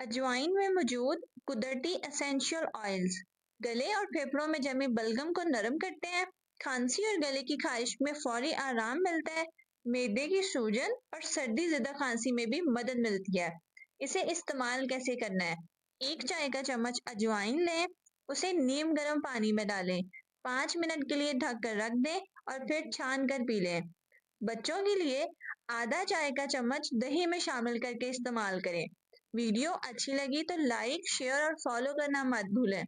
अजवाइन में मौजूद कुदरती एसेंशियल ऑयल्स गले और फेफड़ों में जमी बलगम को नरम करते हैं। खांसी और गले की खारिश में फौरी आराम मिलता है। मैदे की सूजन और सर्दी ज़दा खांसी में भी मदद मिलती है। इसे इस्तेमाल कैसे करना है? एक चाय का चम्मच अजवाइन लें, उसे नीम गर्म पानी में डालें, 5 मिनट के लिए ढक कर रख दें और फिर छान कर पी लें। बच्चों के लिए आधा चाय का चम्मच दही में शामिल करके इस्तेमाल करें। वीडियो अच्छी लगी तो लाइक, शेयर और फॉलो करना मत भूलें।